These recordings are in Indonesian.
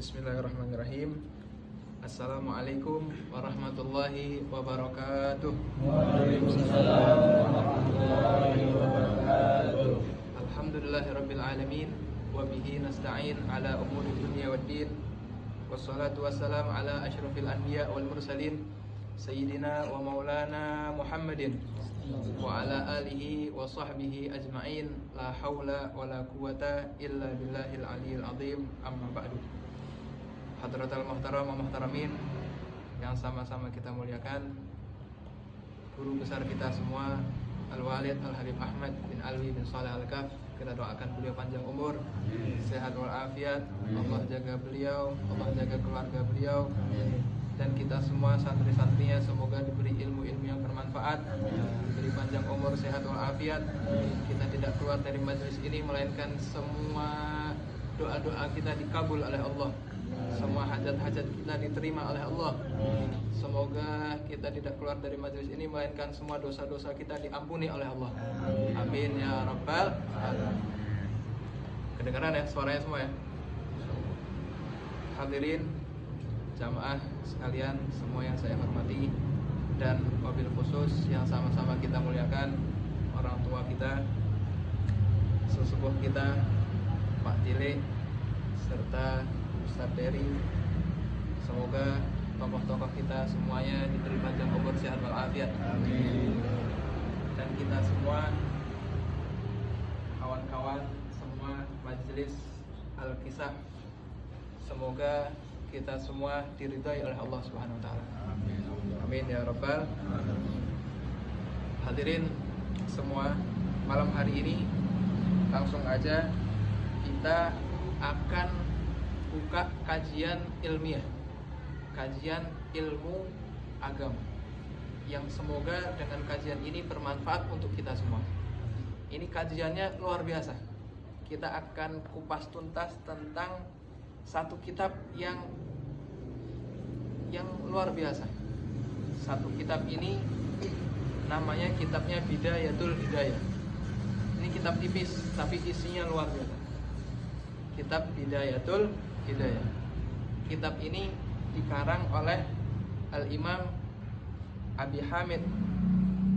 Bismillahirrahmanirrahim. Assalamualaikum warahmatullahi wabarakatuh. Waalaikumsalam warahmatullahi wabarakatuh. Alhamdulillahirabbil alamin wa bihi nasta'in ala umuri dunya waddin. Wassalatu wassalamu ala asyrafil anbiya wal mursalin sayyidina wa maulana Muhammadin wa ala alihi wa sahbihi ajma'in. La haula wa la quwata illa billahil aliyil azim. Amma ba'du. Hadratal muhtaram wa muhtaramin yang sama-sama kita muliakan, guru besar kita semua Al-Walid Al-Habib Ahmad bin Alwi bin Saleh Al-Kaf, kita doakan beliau panjang umur, sehat walafiat, Allah jaga beliau, Allah jaga keluarga beliau, dan kita semua santri-santrinya semoga diberi ilmu-ilmu yang bermanfaat, diberi panjang umur, sehat walafiat. Kita tidak keluar dari majelis ini melainkan semua doa-doa kita dikabul oleh Allah, semua hajat-hajat kita diterima oleh Allah. Semoga kita tidak keluar dari majelis ini melainkan semua dosa-dosa kita diampuni oleh Allah. Amin ya rabbal alamin. Kedengaran ya suaranya semua ya? Hadirin jamaah sekalian semua yang saya hormati, dan wabil khusus yang sama-sama kita muliakan orang tua kita, sesepuh kita Pak Tile serta Ustaz Dery. Semoga tokoh-tokoh kita semuanya diberi panjang umur, sehat walafiat. Amin. Dan kita semua kawan-kawan semua majelis Al-Kisah, semoga kita semua diridhai oleh Allah Subhanahu wa taala. Amin ya rabbal alamin. Hadirin semua, malam hari ini langsung aja kita akan buka kajian ilmiah, kajian ilmu agama, yang semoga dengan kajian ini bermanfaat untuk kita semua. Ini kajiannya luar biasa. Kita akan kupas tuntas tentang satu kitab yang luar biasa. Satu kitab ini namanya kitabnya Bidayatul Hidayah. Ini kitab tipis tapi isinya luar biasa. Kitab Bidayatul Hidayah. Kitab ini dikarang oleh Al-Imam Abi Hamid,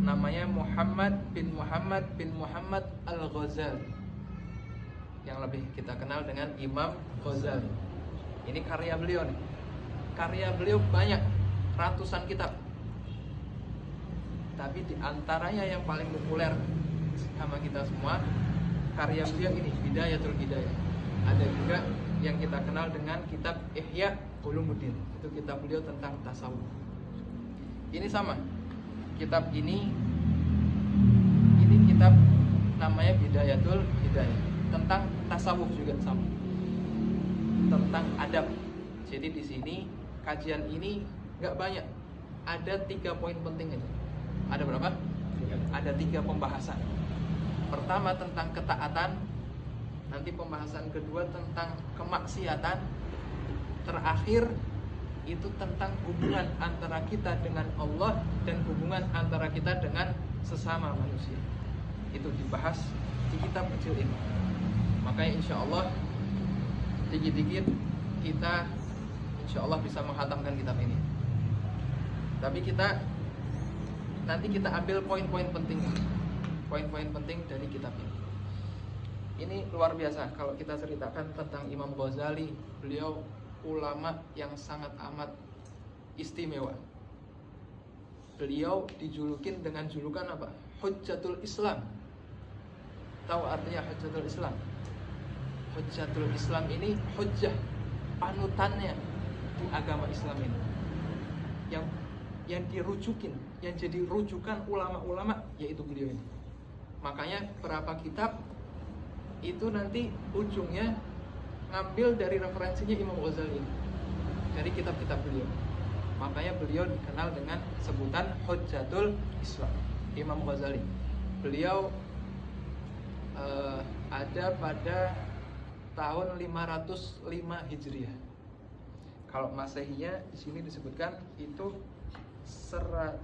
namanya Muhammad bin Muhammad Al-Ghazali, yang lebih kita kenal dengan Imam Ghazali. Ini karya beliau nih. Karya beliau banyak, ratusan kitab. Tapi diantaranya yang paling populer sama kita semua, karya beliau ini Bidayatul Hidayah. Ada juga yang kita kenal dengan kitab Ihya Ulumuddin. Itu kitab beliau tentang tasawuf. Ini sama. Kitab ini kitab namanya Bidayatul Hidayah. Tentang tasawuf juga sama. Tentang adab. Jadi di sini kajian ini nggak banyak. Ada 3 poin penting aja. Ada berapa? Ada 3 pembahasan. Pertama tentang ketaatan. Nanti pembahasan kedua tentang kemaksiatan. Terakhir itu tentang hubungan antara kita dengan Allah dan hubungan antara kita dengan sesama manusia. Itu dibahas di kitab kecil ini. Makanya insya Allah dikit-dikit kita insya Allah bisa menghatamkan kitab ini. Tapi nanti kita ambil poin-poin penting, poin-poin penting dari kitab ini. Ini luar biasa kalau kita ceritakan tentang Imam Ghazali. Beliau ulama yang sangat amat istimewa. Beliau dijulukin dengan julukan apa? Hujjatul Islam. Tahu artinya Hujjatul Islam? Hujjatul Islam ini hujjah, panutannya di agama Islam ini. Yang dirujukin, yang jadi rujukan ulama-ulama yaitu beliau ini. Makanya berapa kitab itu nanti ujungnya ngambil dari referensinya Imam Ghazali, dari kitab-kitab beliau. Makanya beliau dikenal dengan sebutan Hujjatul Islam, Imam Ghazali. Beliau ada pada tahun 505 Hijriah. Kalau Masehiyah di sini disebutkan itu 1111.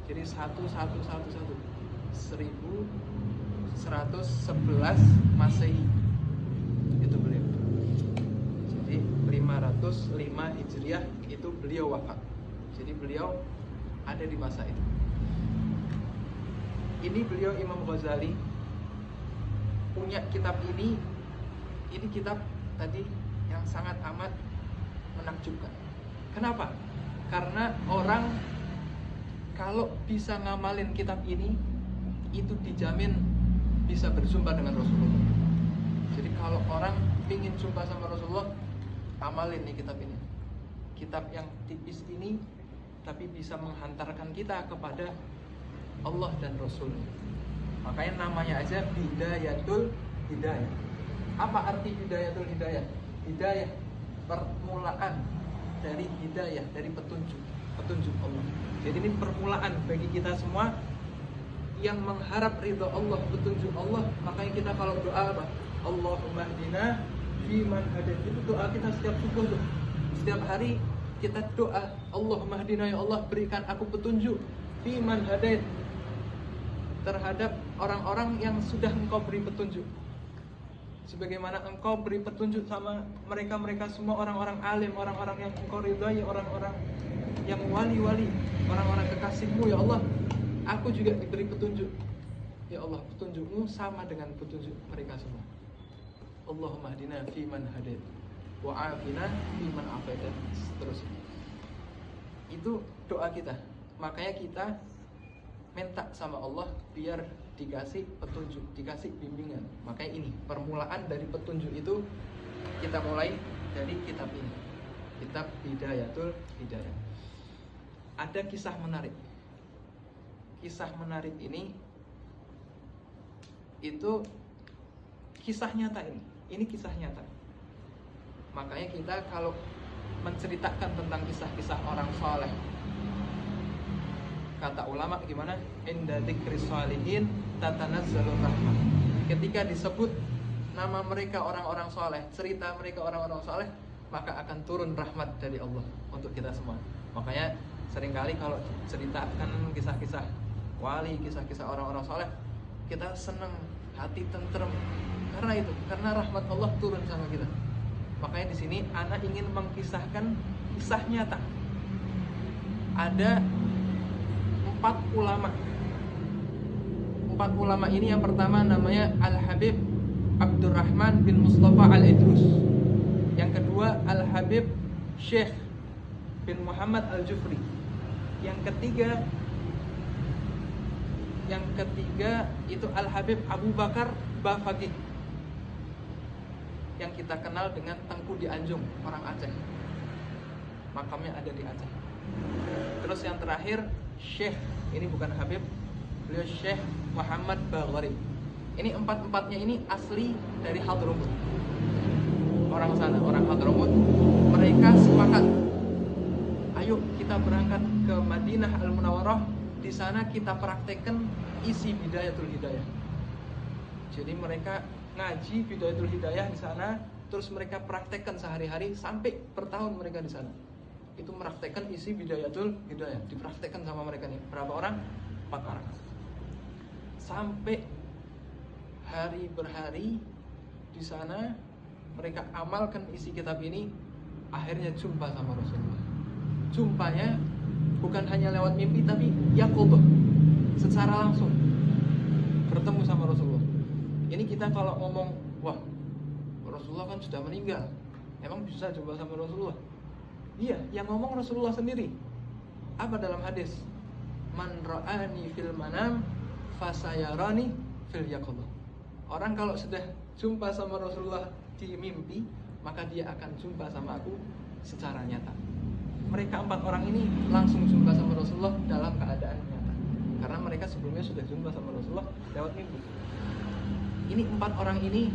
Jadi 1111 Masehi itu beliau. Hijriah itu beliau wafat. Jadi beliau ada di masa itu. Ini beliau Imam Ghazali punya kitab ini. Ini kitab tadi yang sangat amat menakjubkan. Kenapa? Karena orang kalau bisa ngamalin kitab ini, itu dijamin bisa berjumpa dengan Rasulullah. Jadi kalau orang ingin jumpa sama Rasulullah, amalin nih kitab ini. Kitab yang tipis ini tapi bisa menghantarkan kita kepada Allah dan Rasul. Makanya namanya aja Bidayatul Hidayah. Apa arti Bidayatul Hidayah? Hidayah, permulaan dari hidayah, dari petunjuk Allah. Jadi ini permulaan bagi kita semua yang mengharap ridha Allah, petunjuk Allah. Makanya kita kalau doa apa? Allahumma hdina fiman hadait. Itu doa kita setiap subuh tuh. Setiap hari kita doa, Allahumma hdina, ya Allah berikan aku petunjuk fiman hadait, terhadap orang-orang yang sudah Engkau beri petunjuk. Sebagaimana Engkau beri petunjuk sama mereka semua orang-orang alim, orang-orang yang Engkau ridhai, orang-orang yang wali-wali, orang-orang kekasih-Mu, ya Allah. Aku juga diberi petunjuk. Ya Allah, petunjuk-Mu sama dengan petunjuk mereka semua. Allahumma hdina fiman hadait wa afina fiman afait. Terus itu doa kita. Makanya kita minta sama Allah biar dikasih petunjuk, dikasih bimbingan. Makanya ini permulaan dari petunjuk itu kita mulai dari kitab ini, kitab Bidayatul Hidayah. Ada kisah menarik. Kisah menarik ini itu kisah nyata ini. Ini kisah nyata. Makanya kita kalau menceritakan tentang kisah-kisah orang saleh, kata ulama gimana? Inda dzikri shalihin tatanazzalur rahmah. Ketika disebut nama mereka orang-orang saleh, cerita mereka orang-orang saleh, maka akan turun rahmat dari Allah untuk kita semua. Makanya seringkali kalau ceritakan kisah-kisah wali, kisah-kisah orang-orang saleh, kita senang, hati tentrem. Karena itu, karena rahmat Allah turun sama kita. Makanya di sini ana ingin mengkisahkan kisah nyata. Ada 4 ulama. 4 ulama ini yang pertama namanya Al-Habib Abdurrahman bin Mustafa Al-Idrus. Yang kedua Al-Habib Syekh bin Muhammad Al-Jufri. Yang ketiga itu Al-Habib Abu Bakar Bafaqih, yang kita kenal dengan Tengku di Anjung, orang Aceh. Makamnya ada di Aceh. Terus yang terakhir Syekh, ini bukan Habib, beliau Syekh Muhammad Baghari. Ini 4-4-nya ini asli dari Hadramut. Orang sana, orang Hadramut. Mereka sepakat, ayo kita berangkat ke Madinah Al-Munawwarah. Di sana kita praktekkan isi Bidayatul Hidayah. Jadi mereka ngaji Bidayatul Hidayah di sana, terus mereka praktekkan sehari-hari sampai bertahun mereka di sana. Itu meraktekkan isi Bidayatul Hidayah, dipraktekkan sama mereka nih. Berapa orang? 4 orang. Sampai hari berhari di sana mereka amalkan isi kitab ini, akhirnya jumpa sama Rasulullah. Jumpanya bukan hanya lewat mimpi, tapi yaqodoh, secara langsung bertemu sama Rasulullah. Ini kita kalau ngomong, wah Rasulullah kan sudah meninggal, emang bisa jumpa sama Rasulullah? Iya, yang ngomong Rasulullah sendiri. Apa dalam hadis? Man ra'ani fil manam fasayarani fil yaqodoh. Orang kalau sudah jumpa sama Rasulullah di mimpi, maka dia akan jumpa sama aku secara nyata. Mereka 4 orang ini langsung jumpa sama Rasulullah dalam keadaan nyata, karena mereka sebelumnya sudah jumpa sama Rasulullah lewat mimpi. Ini 4 orang ini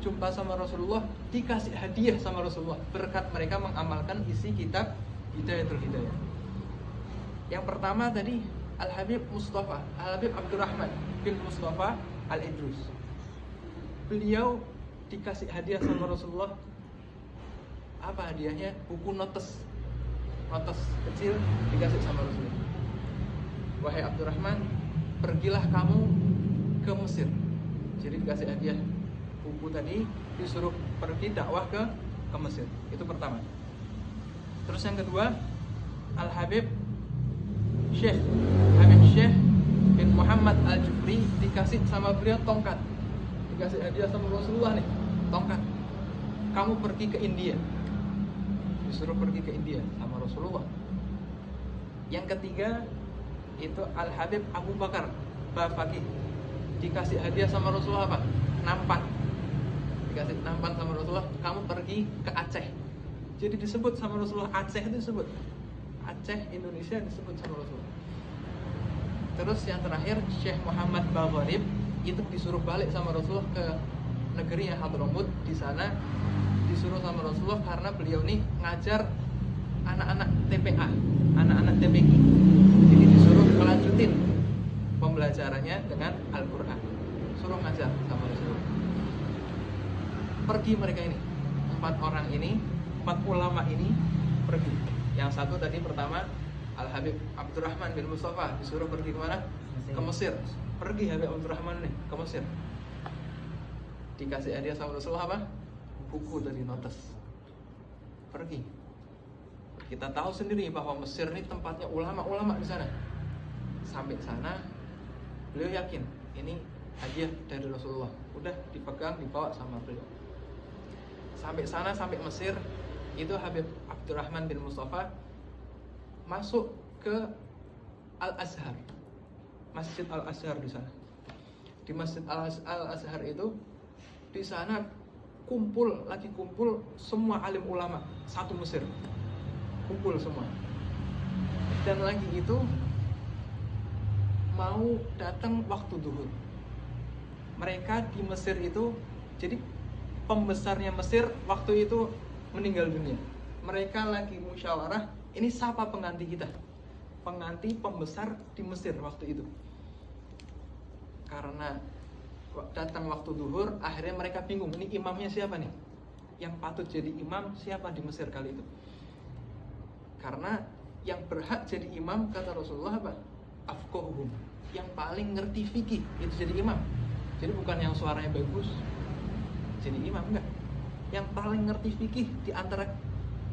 jumpa sama Rasulullah, dikasih hadiah sama Rasulullah berkat mereka mengamalkan isi kitab Bidayatul Hidayah. Yang pertama tadi Al-Habib Mustafa, Al-Habib Abdurrahman bin Mustafa Al-Idrus. Beliau dikasih hadiah sama Rasulullah. Apa hadiahnya? Buku notes kecil dikasih sama Rasulullah. Wahai Abdurrahman, pergilah kamu ke Mesir. Jadi dikasih hadiah buku tadi, disuruh pergi dakwah ke ke Mesir. Itu pertama. Terus yang kedua, Al-Habib Syekh bin Muhammad Al-Jufri dikasih sama beliau tongkat. Dikasih hadiah sama Rasulullah nih, tongkat. Kamu pergi ke India. Disuruh pergi ke India sama Rasulullah. Yang ketiga itu Al-Habib Abu Bakar Bafaqih, dikasih hadiah sama Rasulullah apa? Nampan. Dikasih nampan sama Rasulullah, kamu pergi ke Aceh. Jadi disebut sama Rasulullah, Aceh itu disebut. Aceh Indonesia disebut sama Rasulullah. Terus yang terakhir Syekh Muhammad Bagharib itu disuruh balik sama Rasulullah ke negerinya Hadramut. Di sana disuruh sama Rasulullah karena beliau nih ngajar anak-anak TPA, anak-anak TPQ. Jadi disuruh melanjutin pembelajarannya dengan Al-Quran. Suruh ngajar sama Rasulullah. Pergi mereka ini, 4 orang ini, 4 ulama ini pergi. Yang satu tadi pertama Al-Habib Abdurrahman bin Mustafa disuruh pergi kemana? Ke Mesir. Pergi Habib Abdurrahman nih ke Mesir. Dikasih hadiah sama Rasulullah apa? Buku dari notes. Pergi. Kita tahu sendiri bahwa Mesir ini tempatnya ulama-ulama di sana. Sampai sana beliau yakin ini hadiah dari Rasulullah. Udah dipegang, dibawa sama beliau. Sampai sana, sampai Mesir, itu Habib Abdurrahman bin Mustafa masuk ke Al-Azhar, Masjid Al-Azhar di sana. Di Masjid Al-Azhar itu, di sana kumpul semua alim ulama satu Mesir, kumpul semua. Dan lagi itu mau datang waktu duhur. Mereka di Mesir itu, jadi pembesarnya Mesir waktu itu meninggal dunia. Mereka lagi musyawarah, ini siapa pengganti kita? Pengganti pembesar di Mesir waktu itu. Karena datang waktu duhur, akhirnya mereka bingung, ini imamnya siapa nih? Yang patut jadi imam siapa di Mesir kali itu? Karena yang berhak jadi imam, kata Rasulullah apa? Afqahuhum, yang paling ngerti fikih itu jadi imam. Jadi bukan yang suaranya bagus jadi imam, enggak. Yang paling ngerti fikih di antara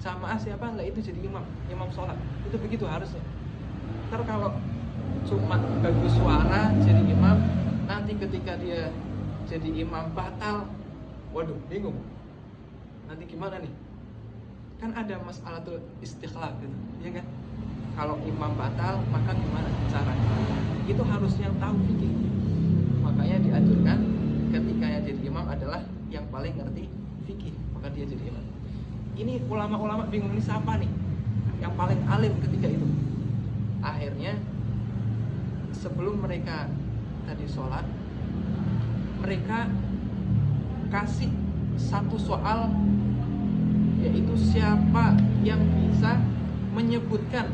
jamaah siapa? Lah itu jadi imam sholat. Itu begitu harusnya. Ntar kalau cuma bagus suara jadi imam, nanti ketika dia jadi imam batal, waduh bingung. Nanti gimana nih? Kan ada mas'alatul istikhlaf gitu, ya kan? Kalau imam batal, maka gimana caranya? Itu harus yang tahu fikih. Makanya dianjurkan ketika yang jadi imam adalah yang paling ngerti fikih, maka dia jadi imam. Ini ulama-ulama bingung, ini siapa nih yang paling alim ketika itu. Akhirnya sebelum mereka tadi sholat, mereka kasih satu soal, yaitu siapa yang bisa menyebutkan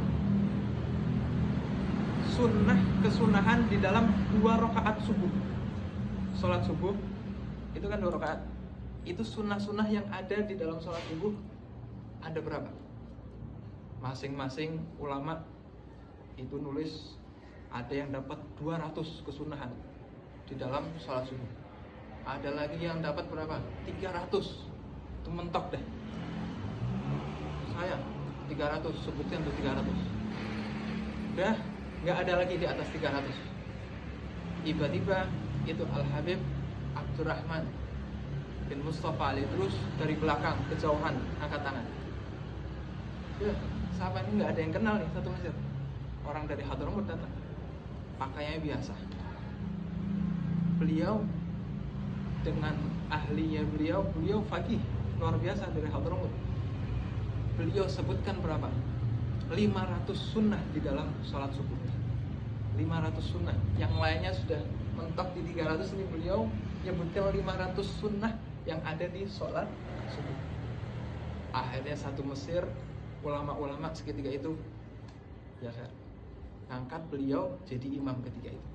kesunahan di dalam 2 rakaat subuh. Sholat subuh itu kan 2 rakaat. Itu sunnah-sunnah yang ada di dalam sholat subuh ada berapa? Masing-masing ulama itu nulis ada yang dapat 200 kesunahan di dalam sholat subuh. Ada lagi yang dapat berapa? 300. Itu mentok deh. Saya 300, sebutkan tuh 300. Udah nggak ada lagi di atas 300. Tiba-tiba itu Al-Habib Abdurrahman bin Mustafa Ali terus dari belakang kejauhan angkat tangan. Ya, sahabat ini nggak ada yang kenal nih satu Mesir. Orang dari Hadramut datang, pakaiannya biasa. Beliau dengan ahlinya beliau faqih luar biasa dari Hadramut. Beliau sebutkan berapa? 500 sunnah di dalam sholat subuh. 500 sunnah. Yang lainnya sudah mentok di 300, ini beliau nyebutkan 500 sunnah yang ada di sholat subuh. Akhirnya satu Mesir, ulama-ulama seketika itu ya kan, angkat beliau jadi imam ketika itu.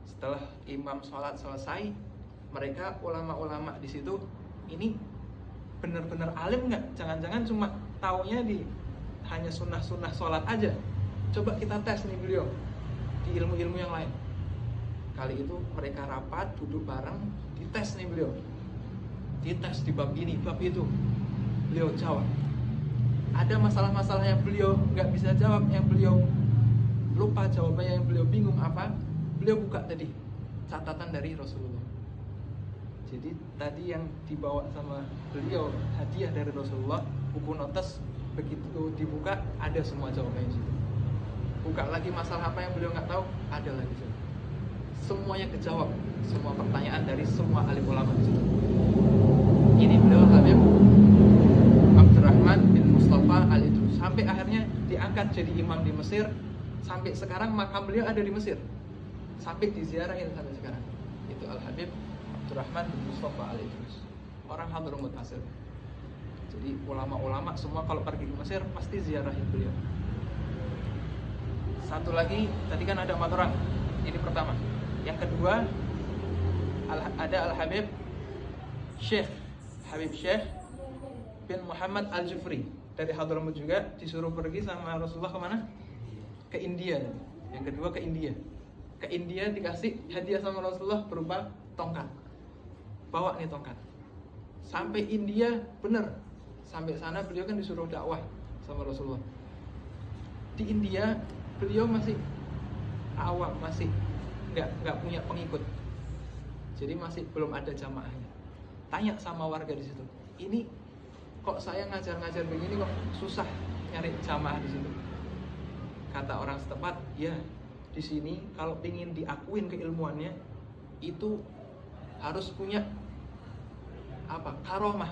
Setelah imam sholat selesai, mereka ulama-ulama di situ ini benar-benar alim nggak? Jangan-jangan cuma taunya di hanya sunnah-sunnah sholat aja. Coba kita tes nih beliau di ilmu-ilmu yang lain. Kali itu mereka rapat, duduk bareng, dites nih beliau. Dites di bab ini, bab itu. beliau jawab. Ada masalah-masalah yang beliau nggak bisa jawab, yang beliau lupa jawabannya, yang beliau bingung apa, beliau buka tadi catatan dari Rasulullah. Jadi tadi yang dibawa sama beliau, hadiah dari Rasulullah, buku notes, begitu dibuka ada semua jawabannya di situ. Buka lagi masalah apa yang beliau nggak tahu, ada lagi situ. Semuanya kejawab, semua pertanyaan dari semua alim ulama di situ. Ini beliau Habib Abdurrahman bin Mustafa Al-Idrus, sampai akhirnya diangkat jadi imam di Mesir. Sampai sekarang makam beliau ada di Mesir, sampai diziarahin sampai sekarang. Itu Al-Habib Abdurrahman bin Mustafa Al-Idrus, orang Hadramut asal. Jadi ulama-ulama semua kalau pergi ke Mesir pasti ziarahin beliau. Satu lagi, tadi kan ada 4 orang. Ini pertama. Yang kedua, ada Al-Habib Syekh Habib Syekh bin Muhammad Al-Jufri dari Hadramut juga, disuruh pergi sama Rasulullah kemana? Ke India. Yang kedua ke India. Ke India dikasih hadiah sama Rasulullah berupa tongkat. Bawa nih tongkat. Sampai India bener. Sampai sana beliau kan disuruh dakwah sama Rasulullah. Di India beliau masih awam, masih nggak punya pengikut. Jadi masih belum ada jamaahnya. Tanya sama warga di situ. Ini kok saya ngajar-ngajar begini kok susah nyari jamaah di situ. Kata orang setempat, ya di sini kalau ingin diakuin keilmuannya itu harus punya apa? Karomah,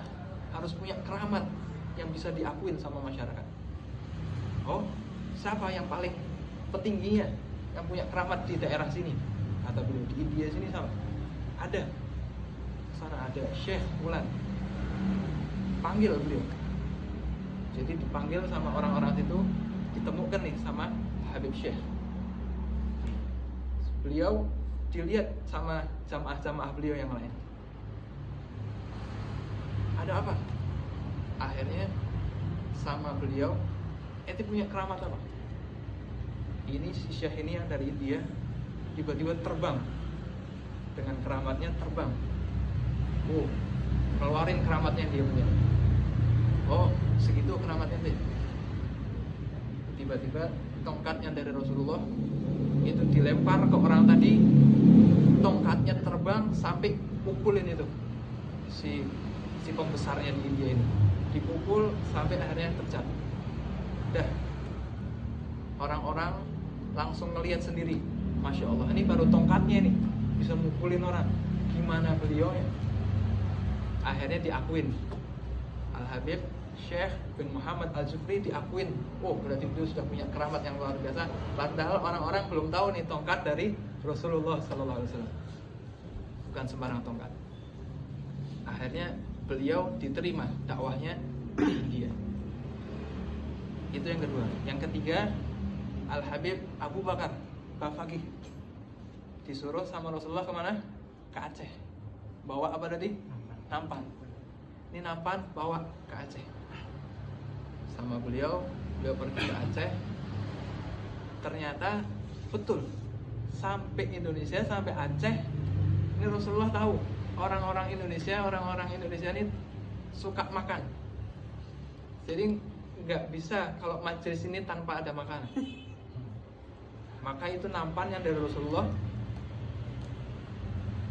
harus punya keramat yang bisa diakuin sama masyarakat. Oh, siapa yang paling petingginya yang punya keramat di daerah sini? Kata beliau, di India sini sama. Ada. Sana ada Syekh Fulan. Panggil beliau. Jadi dipanggil sama orang-orang itu, ditemukan nih sama Habib Syekh. Beliau dilihat sama jamaah-jamaah beliau yang lain. Ada apa? Akhirnya sama beliau, ente punya keramat apa? Ini si Syekh ini yang dari India tiba-tiba terbang. Dengan keramatnya terbang. Oh, keluarin keramatnya dia punya. Oh, segitu keramatnya deh. Tiba-tiba tongkatnya dari Rasulullah itu dilempar ke orang tadi, tongkatnya terbang sampai pukulin itu si pembesarnya di India ini, dipukul sampai akhirnya terjatuh. Dah, orang-orang langsung ngelihat sendiri, Masya Allah, ini baru tongkatnya nih bisa mukulin orang, gimana beliau ya? Akhirnya diakuin, Al-Habib Syekh bin Muhammad Al-Jufri diakuin. Oh, berarti beliau sudah punya keramat yang luar biasa. Padahal orang-orang belum tahu nih tongkat dari Rasulullah SAW. Bukan sembarang tongkat. Akhirnya beliau diterima dakwahnya di India. Itu yang kedua. Yang ketiga, Al-Habib Abu Bakar Bafaqih disuruh sama Rasulullah kemana? Ke Aceh. Bawa apa tadi? Nampan. Ini nampan bawa ke Aceh. Sama beliau pergi ke Aceh. Ternyata betul, sampai Indonesia, sampai Aceh, ini Rasulullah tahu orang-orang Indonesia ini suka makan. Jadi nggak bisa kalau majelis ini tanpa ada makanan. Maka itu nampan yang dari Rasulullah,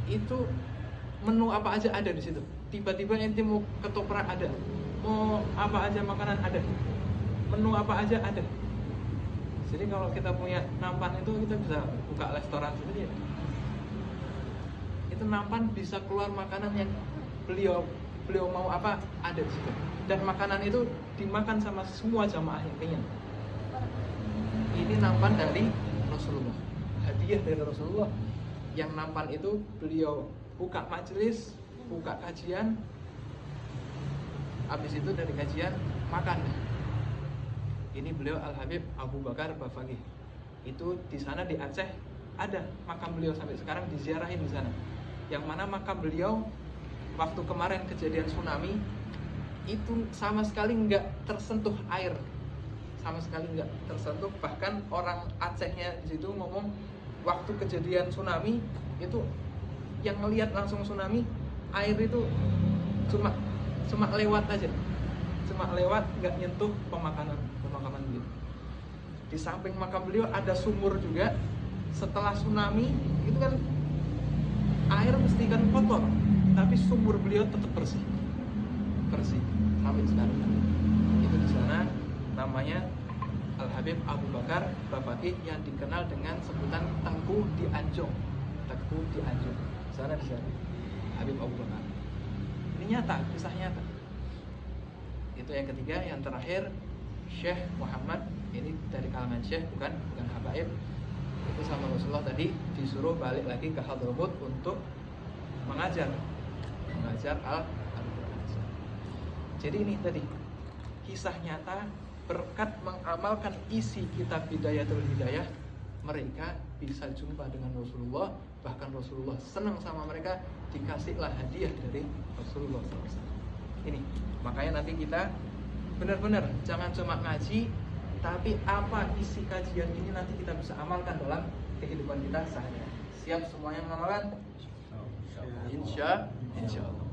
itu menu apa aja ada di situ. Tiba-tiba ente mau ketoprak ada, mau apa aja makanan ada, menu apa aja ada. Jadi kalau kita punya nampan itu kita bisa buka restoran sendiri. Itu nampan bisa keluar makanan yang beliau mau apa ada di situ. Dan makanan itu dimakan sama semua jamaah yang kenyang. Ini nampan dari Rasulullah, hadiah dari Rasulullah. Yang nampan itu beliau buka majelis, buka kajian, habis itu dari kajian makan. Ini beliau Al-Habib Abu Bakar Bafaqih. Itu di sana di Aceh ada makam beliau sampai sekarang diziarahin di sana. Yang mana makam beliau waktu kemarin kejadian tsunami itu sama sekali nggak tersentuh air, sama sekali nggak tersentuh. Bahkan orang Acehnya di situ ngomong waktu kejadian tsunami itu yang ngelihat langsung tsunami, air itu cuma lewat aja, cuma lewat, nggak nyentuh pemakaman beliau. Di samping makam beliau ada sumur juga. Setelah tsunami itu kan air mesti kan kotor, tapi sumur beliau tetap bersih sampai sekarang. Itu di sana namanya Al Habib Abu Bakar Bafaqih yang dikenal dengan sebutan Tengku di Anjong. Sana di sana Habib Abu Bakar. Ini nyata, kisah nyata. Itu yang ketiga. Yang terakhir Syekh Muhammad, ini dari kalangan Syekh, bukan habaib. Itu sama Rasulullah tadi disuruh balik lagi ke Hadramut untuk mengajar Al-Quran. Jadi ini tadi kisah nyata berkat mengamalkan isi kitab Bidayatul Hidayah, mereka bisa jumpa dengan Rasulullah. Bahkan Rasulullah senang sama mereka, dikasihlah hadiah dari Rasulullah SAW. Ini makanya nanti kita benar-benar jangan cuma ngaji, tapi apa isi kajian ini nanti kita bisa amalkan dalam kehidupan kita sehari-hari. Siap semuanya mengamalkan? Insya Allah.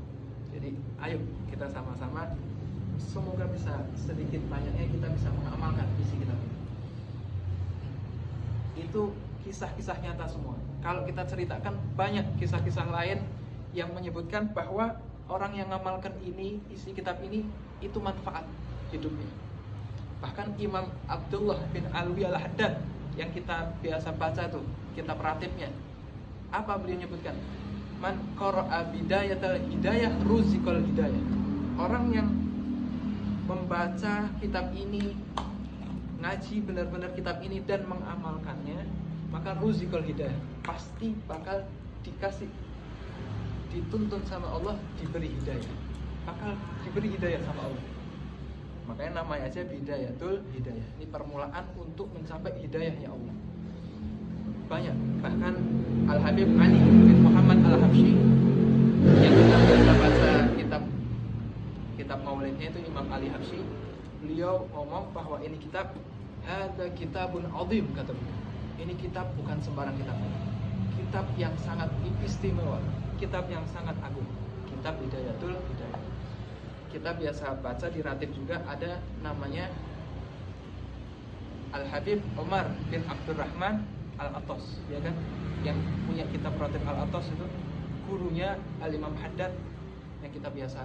Jadi ayo kita sama-sama, semoga bisa sedikit banyaknya kita bisa mengamalkan isi kitab ini. Itu kisah-kisah nyata semua. Kalau kita ceritakan banyak kisah-kisah lain yang menyebutkan bahwa orang yang mengamalkan ini, isi kitab ini, itu manfaat hidupnya. Bahkan Imam Abdullah bin Alwi Al-Haddad yang kita biasa baca tuh, kitab ratibnya, apa beliau menyebutkan? Man qara'a bidayatul hidayah ruziqal hidayah. Orang yang membaca kitab ini, ngaji benar-benar kitab ini dan mengamalkannya, maka ruziqal hidayah, pasti bakal dikasih, dituntun sama Allah, diberi hidayah, bakal diberi hidayah sama Allah. Makanya namanya aja Bidayatul Hidayah. Ini permulaan untuk mencapai hidayahnya Allah. Banyak. Bahkan Al-Habib Ali bin Muhammad Al-Habsyi yang kita biasa baca kitab maulidnya itu Imam Ali Habsyi. Beliau ngomong bahwa ini kitab hadza kitabun azim, kata beliau. Ini kitab bukan sembarang kitab. Kitab yang sangat istimewa, kitab yang sangat agung. Kitab Bidayatul Hidayah. Kita biasa baca di ratib juga ada namanya Al-Habib Umar bin Abdurrahman Al-Atos, ya kan? Yang punya kitab ratib Al-Atos itu gurunya Al-Imam Haddad yang kita biasa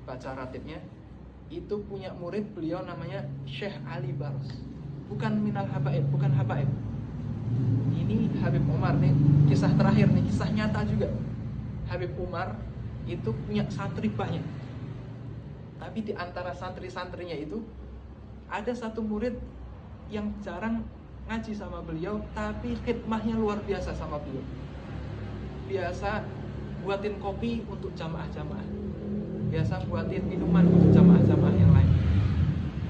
baca ratibnya. Itu punya murid beliau namanya Syekh Ali Baros. Bukan minal habaib, bukan habaib. Ini Habib Umar nih, kisah terakhir nih, kisah nyata juga. Habib Umar itu punya santri banyak. Tapi di antara santri-santrinya itu ada satu murid yang jarang ngaji sama beliau, tapi khidmahnya luar biasa sama beliau. Biasa buatin kopi untuk jamaah-jamaah, biasa buatin minuman untuk jamaah-jamaah yang lain.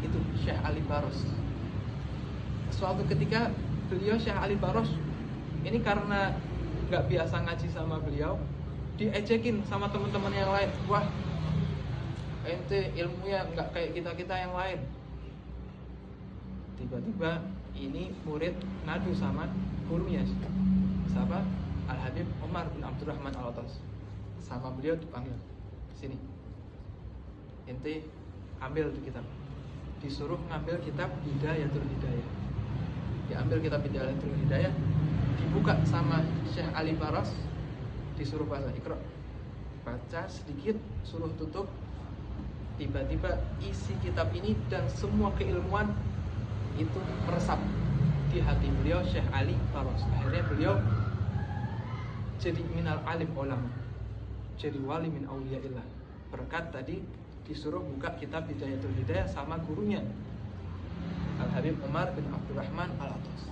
Itu Syekh Ali Baros. Suatu ketika beliau Syekh Ali Baros ini karena nggak biasa ngaji sama beliau, diejekin sama teman-teman yang lain. Wah, ente ilmunya nggak kayak kita yang lain. Tiba-tiba ini murid ngadu sama gurunya, siapa? Al-Habib Umar bin Abdurrahman Al-Atos. Sama beliau dipanggil, sini, ente ambil tuh kitab. Disuruh ngambil kitab Bidayatul Hidayah. Diambil kitab Bidayatul Hidayah, dibuka sama Syekh Ali Baros, disuruh baca, ikra, baca sedikit, suruh tutup. Tiba-tiba isi kitab ini dan semua keilmuan itu meresap di hati beliau Syekh Ali Baros. Akhirnya beliau jadi minal alim ulama, jadi wali min auliyaillah. Berkat tadi disuruh buka kitab Bidayatul Hidayah sama gurunya Al-Habib Umar bin Abdurrahman Al-Atos.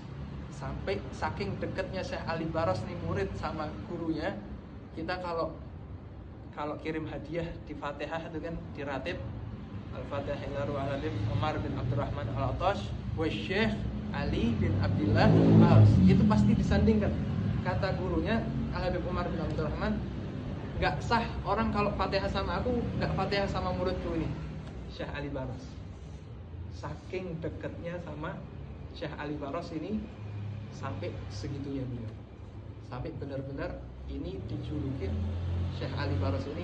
Sampai saking dekatnya Syekh Ali Baros nih murid sama gurunya, kita kalau kirim hadiah di Fatihah itu kan di ratib Al-Fatihah ila ruhul Habib Umar bin Abdurrahman Al-Atos wa Syekh Ali bin Abdullah Baros, itu pasti disandingkan. Kata gurunya Al-Habib Umar bin Abdurrahman, gak sah orang kalau Fatihah sama aku, gak Fatihah sama muridku ini Syekh Ali Baros. Saking dekatnya sama Syekh Ali Baros ini, sampai segitunya beliau, sampai benar-benar ini dijulukin Syekh Ali Baros ini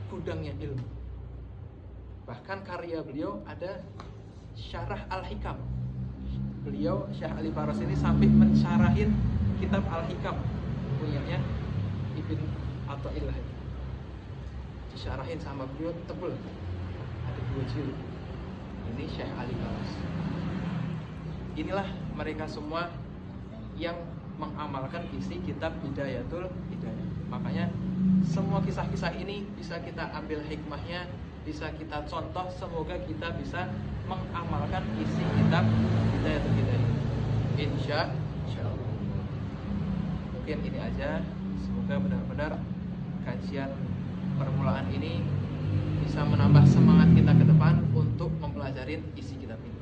gudangnya ilmu. Bahkan karya beliau ada Syarah Al-Hikam. Beliau Syekh Ali Faras ini sampai mensyarahin kitab Al-Hikam punyanya Ibn Athaillah. Disyarahin sama beliau, tebel, ada 2 jilid. Ini Syekh Ali Faras. Inilah mereka semua yang mengamalkan isi kitab Hidayatul Hidayah. Makanya semua kisah-kisah ini bisa kita ambil hikmahnya, bisa kita contoh. Semoga kita bisa mengamalkan isi kitab Hidayatul Hidayah, insya Allah. Mungkin ini aja. Semoga benar-benar kajian permulaan ini bisa menambah semangat kita ke depan untuk mempelajari isi kitab ini.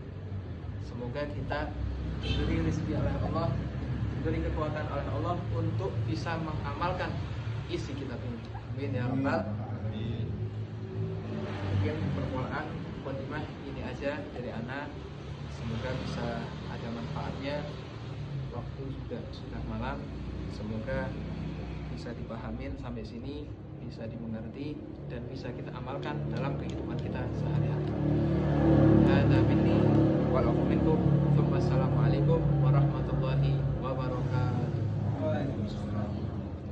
Semoga kita diberi rezeki oleh Allah, diberi kekuatan oleh Allah untuk bisa mengamalkan isi kitab ini. Amin ya rabbal alamin. Mungkin permulaan mukadimah ini aja dari ana. Semoga bisa ada manfaatnya. Waktu sudah malam. Semoga bisa dipahamin sampai sini, bisa dimengerti dan bisa kita amalkan dalam kehidupan kita sehari-hari. Hada minni